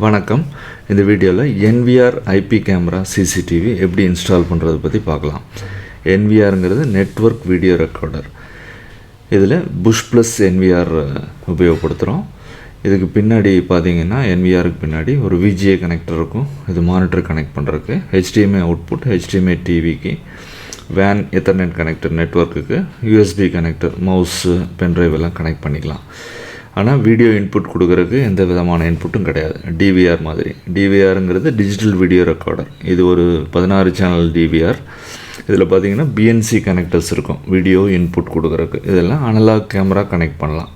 வணக்கம். இந்த வீடியோவில் NVR IP கேமரா CCTV எப்படி இன்ஸ்டால் பண்ணுறது பற்றி பார்க்கலாம். NVRங்கிறது நெட்வொர்க் வீடியோ ரெக்கார்டர். இதில் PLUS NVR உபயோகப்படுத்துகிறோம். இதுக்கு பின்னாடி பார்த்தீங்கன்னா NVRக்கு பின்னாடி ஒரு VGA கனெக்டர் இருக்கும். இது மானிட்டர் கனெக்ட் பண்ணுறதுக்கு, HDMI அவுட்புட், HDMI டிவிக்கு, WAN எத்தர்நெட் கனெக்டர் நெட்வொர்க்குக்கு, USB கனெக்டர், மவுஸு, பென்ட்ரைவ் எல்லாம் கனெக்ட் பண்ணிக்கலாம். ஆனால் வீடியோ இன்புட் கொடுக்குறதுக்கு எந்த விதமான இன்புட்டும் கிடையாது. DVR மாதிரி. DVRங்கிறது டிஜிட்டல் வீடியோ ரெக்கார்டர். இது ஒரு 16 சேனல் DVR. இதில் பார்த்தீங்கன்னா BNC கனெக்டர்ஸ் இருக்கும் வீடியோ இன்புட் கொடுக்குறதுக்கு. இதெல்லாம் அனலாக் கேமரா கனெக்ட் பண்ணலாம்.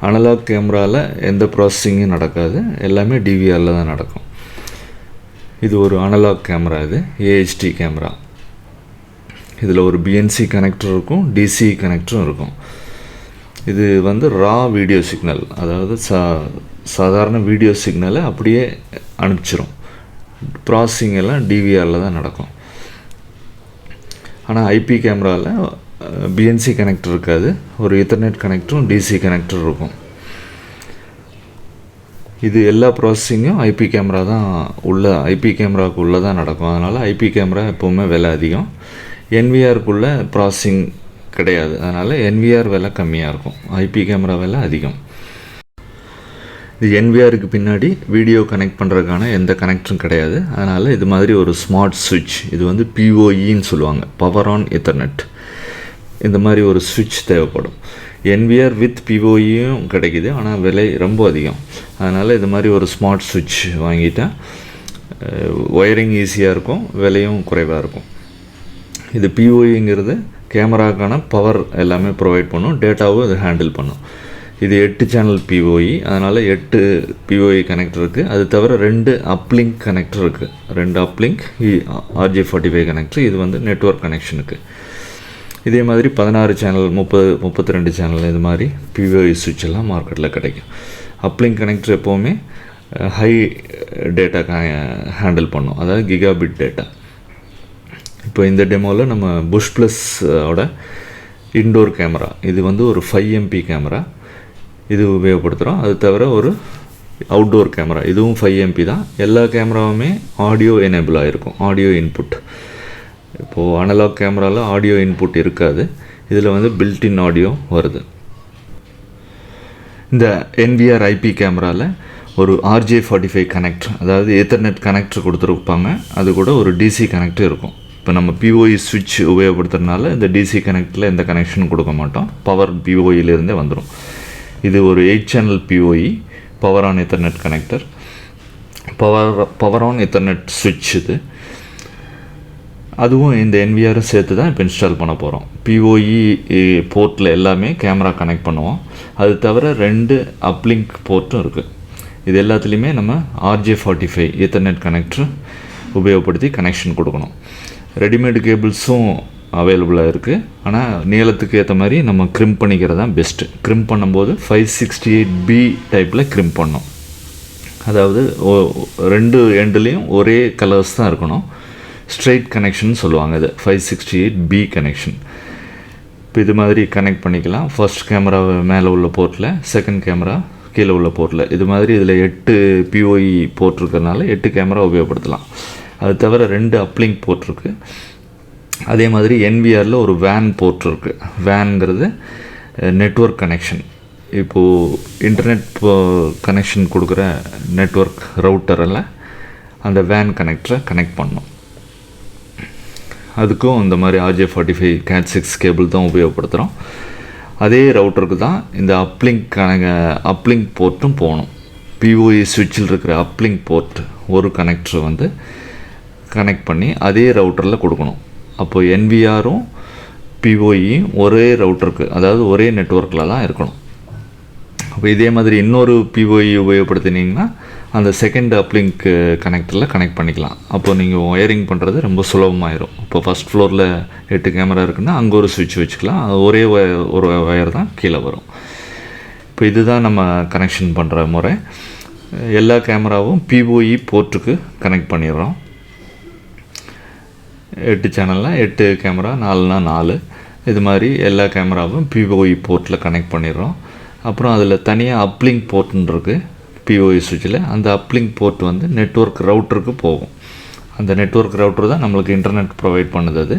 அனலாக் கேமராவில் எந்த ப்ராசஸிங்கும் நடக்காது, எல்லாமே DVRயில் தான் நடக்கும். இது ஒரு அனலாக் கேமரா. இது AHD கேமரா. இதில் ஒரு BNC கனெக்டர் இருக்கும், DC கனெக்டரும் இருக்கும். இது ரா வீடியோ சிக்னல், அதாவது சாதாரண வீடியோ சிக்னலை அப்படியே அனுப்பிச்சிரும். ப்ராசஸிங் எல்லாம் DVRயில் தான் நடக்கும். ஆனால் IP கேமராவில் BNC கனெக்டர் இருக்காது, ஒரு எத்தர்நெட் கனெக்டரும் DC கனெக்டர் இருக்கும். இது எல்லா ப்ராசஸிங்கும் IP கேமரா தான் IP கேமராவுக்கு உள்ளே தான் நடக்கும். அதனால் IP கேமரா எப்போவுமே விலை அதிகம். NVRக்குள்ளே ப்ராசஸிங் கிடையாது. அதனால் NVR விலை கம்மியாக இருக்கும், IP கேமரா விலை அதிகம். இது NVRக்கு பின்னாடி வீடியோ கனெக்ட் பண்ணுறதுக்கான எந்த கனெக்டரும் கிடையாது. அதனால் இது மாதிரி ஒரு ஸ்மார்ட் சுவிட்ச், இது PoEன்னு சொல்லுவாங்க, பவர் ஆன் எத்தர்நெட். இந்த மாதிரி ஒரு சுவிட்ச் தேவைப்படும். NVR வித் PoEயும் கிடைக்கிது, ஆனால் விலை ரொம்ப அதிகம். அதனால் இது மாதிரி ஒரு ஸ்மார்ட் சுவிட்ச் வாங்கிட்டால் ஒயரிங் ஈஸியாக இருக்கும், விலையும் குறைவாக இருக்கும். இது PoEங்கிறது கேமராக்கான பவர் எல்லாமே ப்ரொவைட் பண்ணும், டேட்டாவும் இது ஹேண்டில் பண்ணும். இது 8 சேனல் PoE, அதனால் 8 PoE கனெக்டர் இருக்குது. அது தவிர 2 அப்லிங்க் கனெக்டர் இருக்குது. 2 அப்லிங்க் RJ45 கனெக்டர். இது நெட்வொர்க் கனெக்ஷனுக்கு. இதே மாதிரி 16 சேனல், 32 சேனல் இது மாதிரி PoE சுவிட்ச் எல்லாம் மார்க்கெட்டில் கிடைக்கும். அப்லிங்க் கனெக்டர் எப்போவுமே ஹை டேட்டா ஹேண்டில் பண்ணும், அதாவது கிகாபிட் டேட்டா. இப்போ இந்த டெமோவில் நம்ம PLUS இன்டோர் கேமரா, இது ஒரு 5 MP கேமரா, இது உபயோகப்படுத்துகிறோம். அது தவிர ஒரு அவுட்டோர் கேமரா, இதுவும் 5 MP தான். எல்லா கேமராவுமே ஆடியோ எனேபிள் ஆகிருக்கும், ஆடியோ இன்புட். இப்போது அனலாக் கேமராவில் ஆடியோ இன்புட் இருக்காது, இதில் பில்டின் ஆடியோ வருது. இந்த NVR IP கேமராவில் ஒரு RJ45 கனெக்டர், அதாவது எத்தர்நெட் கனெக்டர் கொடுத்துருப்பாங்க. அது கூட ஒரு DC கனெக்டர் இருக்கும். இப்போ நம்ம PoE சுவிட்ச் உபயோகப்படுத்துறதுனால இந்த DC கனெக்டில் எந்த கனெக்ஷனும் கொடுக்க மாட்டோம், பவர் PoEலேருந்தே வந்துடும். இது ஒரு 8 channel PoE power on Ethernet connector, power on Ethernet சுவிட்ச். இது அதுவும் இந்த NVRும் சேர்த்து தான் இப்போ இன்ஸ்டால் பண்ண போகிறோம். PoE போர்ட்டில் எல்லாமே கேமரா கனெக்ட் பண்ணுவோம். அது தவிர 2 அப்லிங்க் போர்ட்டும் இருக்குது. இது எல்லாத்துலேயுமே நம்ம RJ45 எத்தர்நெட் கனெக்டர் உபயோகப்படுத்தி கனெக்ஷன் கொடுக்கணும். ரெடிமேடு கேபிள்ஸும் அவைலபிளாக இருக்குது. ஆனால் நீளத்துக்கு ஏற்ற மாதிரி நம்ம க்ரிம் பண்ணிக்கிறது தான் பெஸ்ட்டு. க்ரிம் பண்ணும்போது 568B டைப்பில் க்ரிம் பண்ணோம். அதாவது 2 எண்டுலேயும் ஒரே கலர்ஸ் தான் இருக்கணும். ஸ்ட்ரெயிட் கனெக்ஷன் சொல்லுவாங்க. இது 568B கனெக்ஷன். இப்போ இது மாதிரி கனெக்ட் பண்ணிக்கலாம். ஃபர்ஸ்ட் கேமரா மேலே உள்ள போர்ட்டில், செகண்ட் கேமரா கீழே உள்ள போர்ட்டில். இது மாதிரி இதில் 8 PoE போர்ட் இருக்கிறதுனால 8 கேமரா உபயோகப்படுத்தலாம். அது தவிர 2 அப்லிங்க் போர்ட் இருக்குது. அதே மாதிரி NVRல ஒரு WAN போர்ட் இருக்குது. WANங்கிறது நெட்வொர்க் கனெக்ஷன். இப்போது இன்டர்நெட் கனெக்ஷன் கொடுக்குற நெட்வொர்க் ரவுட்டரில் அந்த WAN கனெக்டரை கனெக்ட் பண்ணணும். அதுக்கும் இந்த மாதிரி RJ45 Cat6 கேபிள் தான் உபயோகப்படுத்துகிறோம். அதே ரவுட்டருக்கு தான் இந்த அப்லிங்க் போர்ட்டும் போகணும். PoE சுவிட்சில் இருக்கிற அப்லிங்க் போர்ட் ஒரு கனெக்டர் கனெக்ட் பண்ணி அதே ரவுட்டரில் கொடுக்கணும். அப்போது NVRும் PoEயும் ஒரே ரவுட்டருக்கு, அதாவது ஒரே நெட்வொர்க்கில் தான் இருக்கணும். அப்போ இதே மாதிரி இன்னொரு PoE உபயோகப்படுத்தினீங்கன்னா அந்த செகண்ட் அப்லிங்க் கனெக்டரில் கனெக்ட் பண்ணிக்கலாம். அப்போது நீங்கள் ஒயரிங் பண்ணுறது ரொம்ப சுலபமாயிரும். இப்போ ஃபஸ்ட் ஃப்ளோரில் 8 கேமரா இருக்குன்னா அங்கே ஒரு சுவிட்ச் வச்சுக்கலாம். அது ஒரே ஒரு ஒயர் தான் கீழே வரும். இப்போ இதுதான் நம்ம கனெக்ஷன் பண்ணுற முறை. எல்லா கேமராவும் PoE போர்ட்டுக்கு கனெக்ட் பண்ணிடுறோம். 8 சேனலில் 8 கேமரா, 4னா 4. இது மாதிரி எல்லா கேமராவும் PoE போர்ட்டில் கனெக்ட் பண்ணிடுறோம். அப்புறம் அதில் தனியாக அப்லிங்க் போர்ட்டுன்னு இருக்குது. PoE சுவிட்சில் அந்த அப்லிங்க் போர்ட் வந்து நெட்வொர்க் ரவுட்டருக்கு போகும். அந்த நெட்வொர்க் ரவுட்டர் தான் நம்மளுக்கு இன்டர்நெட் ப்ரொவைட் பண்ணுது. அது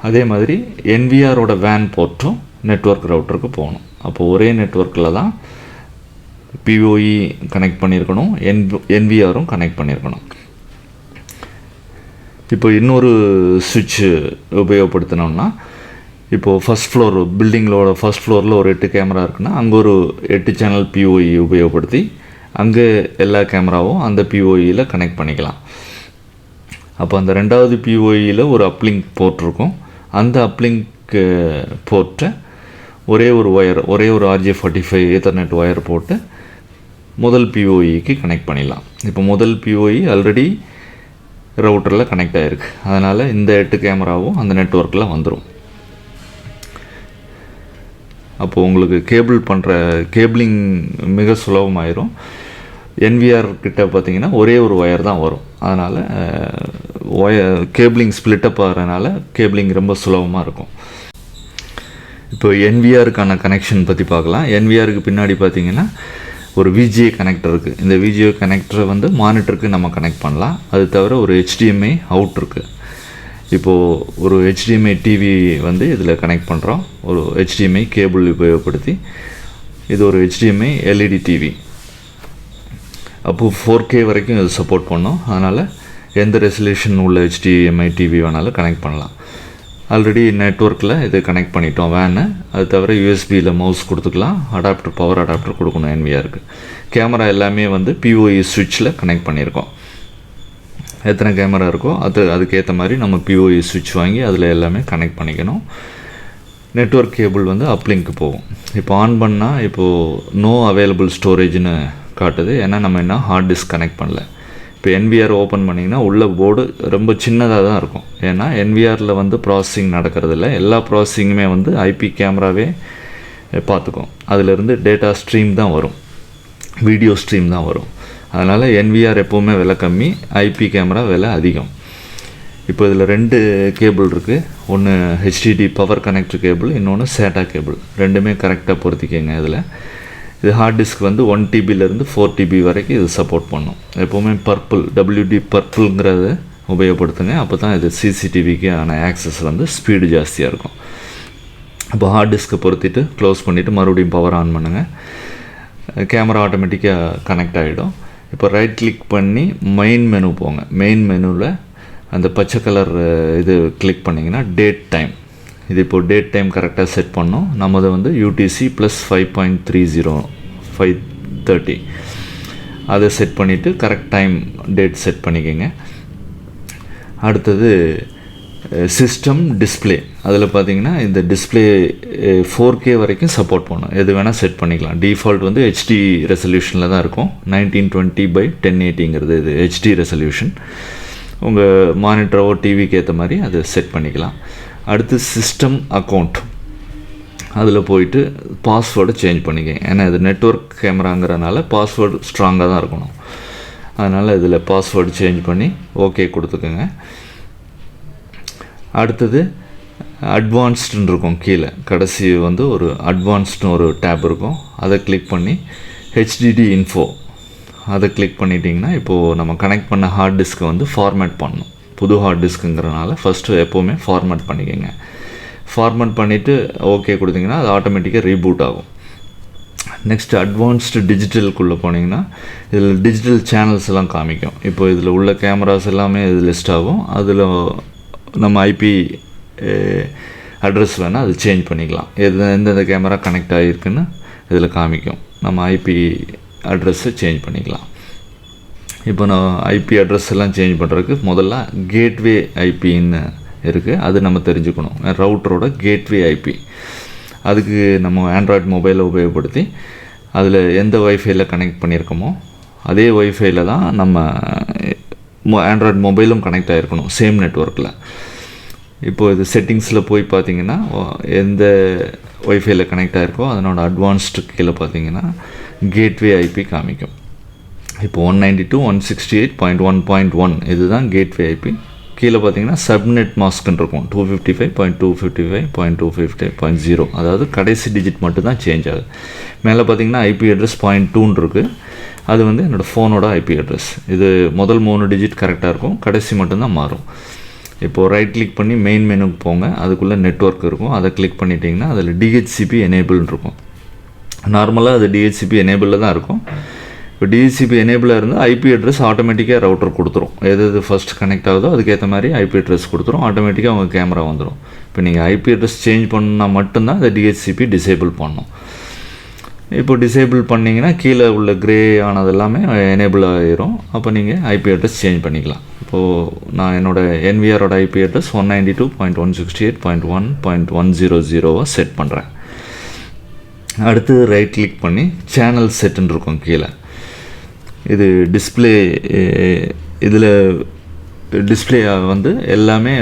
அதே மாதிரி NVRோட வேன் போர்ட்டும் நெட்வொர்க் ரவுட்டருக்கு போகணும். அப்போது ஒரே நெட்வொர்க்கில் தான் PoE கனெக்ட் பண்ணியிருக்கணும், NVRும் கனெக்ட் பண்ணியிருக்கணும். இப்போ இன்னொரு சுவிட்ச் உபயோகப்படுத்தினோம்னா, இப்போது ஃபஸ்ட் ஃப்ளோர் பில்டிங்களோட ஃபஸ்ட் ஃப்ளோரில் ஒரு 8 கேமரா இருக்குன்னா அங்கே ஒரு 8 சேனல் PoE உபயோகப்படுத்தி அங்கே எல்லா கேமராவும் அந்த PoEயில் கனெக்ட் பண்ணிக்கலாம். அப்போ அந்த ரெண்டாவது PoEயில் ஒரு அப்லிங்க் போர்ட் இருக்கும். அந்த அப்லிங்க் போர்ட்டை ஒரே ஒரு RJ45 ஈத்தர்நெட் ஒயர் போட்டு முதல் PoEக்கு கனெக்ட் பண்ணிடலாம். இப்போ முதல் PoE ஆல்ரெடி ரவுட்டரில் கனெக்ட் ஆகிருக்கு. அதனால் இந்த 8 கேமராவும் அந்த நெட்வொர்க்கில் வந்துடும். அப்போது உங்களுக்கு கேபிளிங் மிக சுலபமாயிரும். NVR கிட்ட பார்த்திங்கன்னா ஒரே ஒரு ஒயர் தான் வரும். அதனால் கேபிளிங் ஸ்ப்ளிட்டப் ஆகிறதுனால கேபிளிங் ரொம்ப சுலபமாக இருக்கும். இப்போ NVRக்கான கனெக்ஷன் பற்றி பார்க்கலாம். NVRக்கு பின்னாடி பார்த்திங்கன்னா ஒரு VGA கனெக்டர் இருக்குது. இந்த VGA கனெக்டரை வந்து மானிட்டருக்கு நம்ம கனெக்ட் பண்ணலாம். அது தவிர ஒரு HDMI அவுட் இருக்குது. இப்போது ஒரு HDMI டிவி வந்து இதில் கனெக்ட் பண்ணுறோம். ஒரு HDMI கேபிள் உபயோகப்படுத்தி. இது ஒரு HDMI LED டிவி. அப்போது 4K வரைக்கும் இது சப்போர்ட் பண்ணும். அதனால் எந்த ரெசல்யூஷன் உள்ள HDMI டிவி வேணாலும் கனெக்ட் பண்ணலாம். ஆல்ரெடி நெட்வொர்க்கில் இது கனெக்ட் பண்ணிட்டோம் வேனு. அது தவிர USBயில் மவுஸ் கொடுத்துக்கலாம். பவர் அடாப்டர் கொடுக்கணும் NVRக்கு. கேமரா எல்லாமே வந்து PoE சுவிட்சில் கனெக்ட் பண்ணியிருக்கோம். எத்தனை கேமரா இருக்கோ அதுக்கேற்ற மாதிரி நம்ம PoE சுவிட்ச் வாங்கி அதில் எல்லாமே கனெக்ட் பண்ணிக்கணும். நெட்வொர்க் கேபிள் வந்து அப்லிங்க்கு போகும். இப்போ ஆன் பண்ணால் இப்போது நோ அவைலபிள் ஸ்டோரேஜ்னு காட்டுது. ஏன்னா நம்ம என்ன ஹார்ட் டிஸ்க் கனெக்ட் பண்ணல. இப்போ NVR ஓப்பன் பண்ணிங்கன்னா உள்ள போர்டு ரொம்ப சின்னதாக தான் இருக்கும். ஏன்னா NVRல வந்து ப்ராசஸிங் நடக்கிறதில்ல. எல்லா ப்ராசஸிங்குமே வந்து IP கேமராவே பார்த்துக்கும். அதிலிருந்து டேட்டா ஸ்ட்ரீம் தான் வரும், வீடியோ ஸ்ட்ரீம் தான் வரும். அதனால் NVR எப்போவுமே விலை கம்மி, IP கேமரா விலை அதிகம். இப்போ இதில் 2 கேபிள் இருக்குது. ஒன்று HDD பவர் கனெக்டர் கேபிள், இன்னொன்று SATA கேபிள். ரெண்டுமே கரெக்டாக பொருத்திக்கங்க. இது ஹார்ட் டிஸ்க் வந்து 1 TBலேருந்து 4 TB வரைக்கும் இது சப்போர்ட் பண்ணும். எப்போவுமே WD பர்பிள்ங்கிறத உபயோகப்படுத்துங்க. அப்போ தான் இது CCTVக்கு ஆன ஆக்சஸ் வந்து ஸ்பீடு ஜாஸ்தியாக இருக்கும். இப்போ ஹார்ட் டிஸ்க்கை பொருத்திட்டு க்ளோஸ் பண்ணிவிட்டு மறுபடியும் பவர் ஆன் பண்ணுங்கள். கேமரா ஆட்டோமேட்டிக்காக கனெக்ட் ஆகிடும். இப்போ ரைட் கிளிக் பண்ணி மெயின் மெனு போங்க. மெயின் மெனுவில் அந்த பச்சை கலர் இது கிளிக் பண்ணிங்கன்னா டேட் டைம். இது இப்போது டேட் டைம் கரெக்டாக செட் பண்ணோம். நம்மதை வந்து UTC + 5.30 அதை செட் பண்ணிவிட்டு கரெக்ட் டைம் டேட் செட் பண்ணிக்கோங்க. அடுத்தது சிஸ்டம் டிஸ்பிளே. அதில் பார்த்தீங்கன்னா இந்த டிஸ்பிளே 4K வரைக்கும் சப்போர்ட் பண்ணும். எது வேணால் செட் பண்ணிக்கலாம். டிஃபால்ட் வந்து HD ரெசல்யூஷனில் தான் இருக்கும். 1920x1080ங்கிறது இது HD ரெசல்யூஷன். உங்கள் மானிட்டரோ டிவிக்கு ஏற்ற மாதிரி அதை செட் பண்ணிக்கலாம். அடுத்து சிஸ்டம் அக்கௌண்ட். அதில் போயிட்டு பாஸ்வேர்டை சேஞ்ச் பண்ணிக்கங்க. ஏன்னா இது நெட்வொர்க் கேமராங்கிறனால பாஸ்வேர்டு ஸ்ட்ராங்காக தான் இருக்கணும். அதனால் இதில் பாஸ்வேர்டு சேஞ்ச் பண்ணி ஓகே கொடுத்துக்கோங்க. அடுத்தது அட்வான்ஸ்டுன்னு இருக்கும். கீழே கடைசி வந்து ஒரு அட்வான்ஸ்டுன்னு ஒரு டேப் இருக்கும். அதை கிளிக் பண்ணி HDD இன்ஃபோ அதை கிளிக் பண்ணிட்டிங்கன்னா இப்போது நம்ம கனெக்ட் பண்ண ஹார்ட் டிஸ்க்கை வந்து ஃபார்மேட் பண்ணணும். புது ஹார்ட் டிஸ்க்குங்கிறனால ஃபஸ்ட்டு எப்போவுமே ஃபார்மேட் பண்ணிக்கோங்க. ஃபார்மேட் பண்ணிவிட்டு ஓகே கொடுத்தீங்கன்னா அது ஆட்டோமேட்டிக்காக ரீபூட் ஆகும். நெக்ஸ்ட்டு அட்வான்ஸ்டு டிஜிட்டலுக்குள்ளே போனீங்கன்னா இதில் டிஜிட்டல் சேனல்ஸ் எல்லாம் காமிக்கும். இப்போ இதில் உள்ள கேமராஸ் எல்லாமே இது லிஸ்ட் ஆகும். அதில் நம்ம IP அட்ரஸ் வேணால் அது சேஞ்ச் பண்ணிக்கலாம். எந்தெந்த கேமரா கனெக்ட் ஆகிருக்குன்னு இதில் காமிக்கும். நம்ம IP அட்ரஸை சேஞ்ச் பண்ணிக்கலாம். இப்போ நான் IP அட்ரஸ் எல்லாம் சேஞ்ச் பண்ணுறதுக்கு முதல்ல கேட்வே IPன்னு இருக்குது. அது நம்ம தெரிஞ்சுக்கணும். ரவுட்டரோட கேட்வே IP. அதுக்கு நம்ம ஆண்ட்ராய்டு மொபைலை உபயோகப்படுத்தி அதில் எந்த வைஃபையில் கனெக்ட் பண்ணியிருக்கோமோ அதே வைஃபையில் தான் நம்ம ஆண்ட்ராய்டு மொபைலும் கனெக்ட் ஆகிருக்கணும், சேம் நெட்வொர்க்கில். இப்போது இது செட்டிங்ஸில் போய் பார்த்தீங்கன்னா எந்த வைஃபையில் கனெக்ட் ஆகிருக்கோ அதனோட அட்வான்ஸ்டு கீழே பார்த்தீங்கன்னா கேட்வே IP காமிக்கும். இப்போ 192.168.1.1 இதுதான் கேட்வே IP. கீழே பார்த்தீங்கன்னா சப்நெட் மாஸ்க்னு இருக்கும் 255.255.255.0, அதாவது கடைசி டிஜிட் மட்டும்தான் சேஞ்ச் ஆகுது. மேலே பார்த்தீங்கன்னா ஐபி அட்ரஸ் 0.2 இருக்குது, அது வந்து என்னோடய ஃபோனோட ஐபி அட்ரஸ். இது முதல் 3 டிஜிட் கரெக்டாக இருக்கும், கடைசி மட்டும்தான் மாறும். இப்போது ரைட் கிளிக் பண்ணி மெயின் மெனுக்கு போங்க, அதுக்குள்ளே நெட்வொர்க் இருக்கும், அதை கிளிக் பண்ணிட்டீங்கன்னா அதில் டிஹெச்சிபி எனேபிள்னு இருக்கும். நார்மலாக அது டிஹெச்சிபி எனேபிளில் தான் இருக்கும். இப்போ டிஹெச்சிபி எனேபிளாக இருந்தால் ஐபி அட்ரஸ் ஆட்டோமேட்டிக்காக ரவுட்டர் கொடுத்துரும். எது ஃபஸ்ட் கனெக்ட் ஆகுதோ அதுக்கேற்ற மாதிரி ஐபி அட்ரஸ் கொடுத்துரும், ஆட்டோமேட்டிக்காக உங்கள் கேமரா வந்துடும். இப்போ நீங்கள் ஐபி அட்ரஸ் சேஞ்ச் பண்ணால் மட்டும்தான் அந்த டிஹெச்சிபி டிசேபிள் பண்ணணும். இப்போ டிசேபிள் பண்ணிங்கன்னா கீழே உள்ள க்ரே ஆனது எல்லாமே எனேபிள் ஆகிரும். அப்போ நீங்கள் ஐபி அட்ரஸ் சேஞ்ச் பண்ணிக்கலாம். இப்போது நான் என்னோடய என்விஆரோட ஐபி அட்ரஸ் 192.168.1.100 செட் பண்ணுறேன். அடுத்து ரைட் கிளிக் பண்ணி சேனல் செட்டுன்னு இருக்கும் கீழே. இது டிஸ்பிளே, இதில் டிஸ்பிளே வந்து எல்லாமே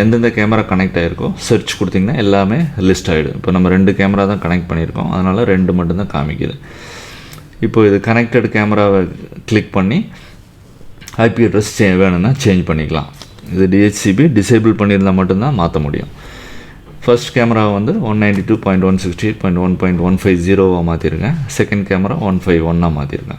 எந்தெந்த கேமரா கனெக்ட் ஆகிருக்கோ சர்ச் கொடுத்திங்கன்னா எல்லாமே லிஸ்ட் ஆகிடும். இப்போ நம்ம 2 கேமரா தான் கனெக்ட் பண்ணியிருக்கோம், அதனால் 2 மட்டும்தான் காமிக்குது. இப்போ இது கனெக்டட் கேமராவை கிளிக் பண்ணி ஐபி அட்ரஸ் வேணும்னா சேஞ்ச் பண்ணிக்கலாம். இது டிஹெச்சிபி டிசேபிள் பண்ணியிருந்தால் மட்டும்தான் மாற்ற முடியும். ஃபர்ஸ்ட் கேமரா வந்து 192.168.1.150 மாற்றிருங்க. Second camera 151 மாற்றிருங்க.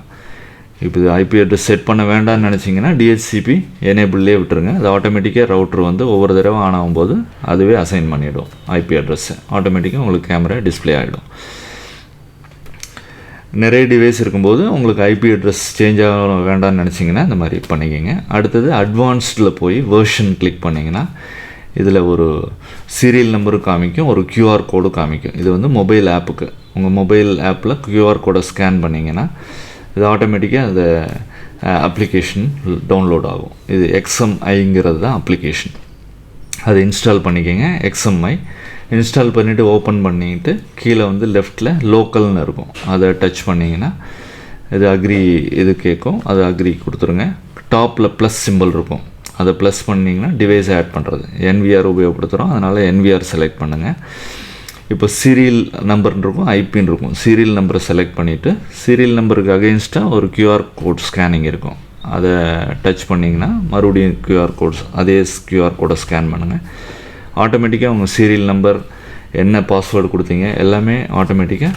இப்போ இது ஐபி அட்ரஸ் செட் பண்ண வேண்டாம்னு நினச்சிங்கன்னா டிஹெச்சிபி எனேபிள்லேயே விட்டுருங்க. அது ஆட்டோமேட்டிக்காக ரவுட்ரு வந்து ஒவ்வொரு தடவை ஆன் ஆகும்போது அதுவே அசைன் பண்ணிவிடும் ஐபி அட்ரஸ்ஸை. ஆட்டோமேட்டிக்காக உங்களுக்கு கேமரா டிஸ்பிளே ஆகிடும். நிறைய டிவைஸ் இருக்கும்போது உங்களுக்கு ஐபி அட்ரஸ் சேஞ்ச் ஆக வேண்டாம்னு நினச்சிங்கன்னா இந்த மாதிரி பண்ணிக்கோங்க. அடுத்தது அட்வான்ஸ்டில் போய் வெர்ஷன் கிளிக் பண்ணிங்கன்னா இதில் ஒரு சீரியல் நம்பரு காமிக்கும், ஒரு QR கோடு காமிக்கும். இது வந்து மொபைல் ஆப்புக்கு. உங்கள் மொபைல் ஆப்பில் QR கோடை ஸ்கேன் பண்ணிங்கன்னா இது ஆட்டோமேட்டிக்காக அந்த அப்ளிகேஷன் டவுன்லோட் ஆகும். இது XMIங்கிறது தான் அப்ளிகேஷன். அதை இன்ஸ்டால் பண்ணிக்கோங்க. XMI இன்ஸ்டால் பண்ணிவிட்டு ஓப்பன் பண்ணிவிட்டு கீழே வந்து லெஃப்டில் லோக்கல்னு இருக்கும், அதை டச் பண்ணிங்கன்னா இது அக்ரி இது கேட்கும், அது அக்ரி கொடுத்துருங்க. டாப்பில் ப்ளஸ் சிம்பிள் இருக்கும், அதை ப்ளஸ் பண்ணிங்கன்னா டிவைஸ் ஆட் பண்ணுறது. NVR உபயோகப்படுத்துகிறோம், அதனால் NVR செலக்ட் பண்ணுங்கள். இப்போ சீரியல் நம்பர்னு இருக்கும், ஐபின்னு இருக்கும். சீரியல் நம்பரை செலக்ட் பண்ணிவிட்டு சீரியல் நம்பருக்கு அகெயின்ஸ்டாக ஒரு QR கோட் ஸ்கேனிங் இருக்கும், அதை டச் பண்ணிங்கன்னா மறுபடியும் QR கோட்ஸ் அதே QR கோடை ஸ்கேன் பண்ணுங்கள். ஆட்டோமேட்டிக்காக உங்கள் சீரியல் நம்பர் என்ன பாஸ்வேர்டு கொடுத்தீங்க எல்லாமே ஆட்டோமேட்டிக்காக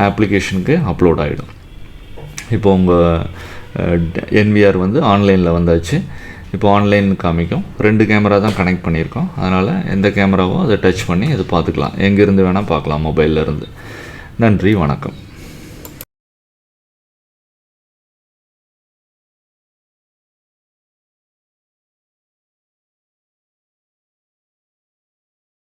அப்ளிகேஷனுக்கு அப்லோட் ஆகிடும். இப்போ உங்கள் NVR வந்து ஆன்லைனில் வந்தாச்சு. இப்போ ஆன்லைன் காமிக்கும். 2 கேமரா தான் கனெக்ட் பண்ணியிருக்கோம், அதனால் எந்த கேமராவோ அதை டச் பண்ணி அதை பார்த்துக்கலாம். எங்கேருந்து வேணால் பார்க்கலாம் மொபைலில் இருந்து. நன்றி, வணக்கம்.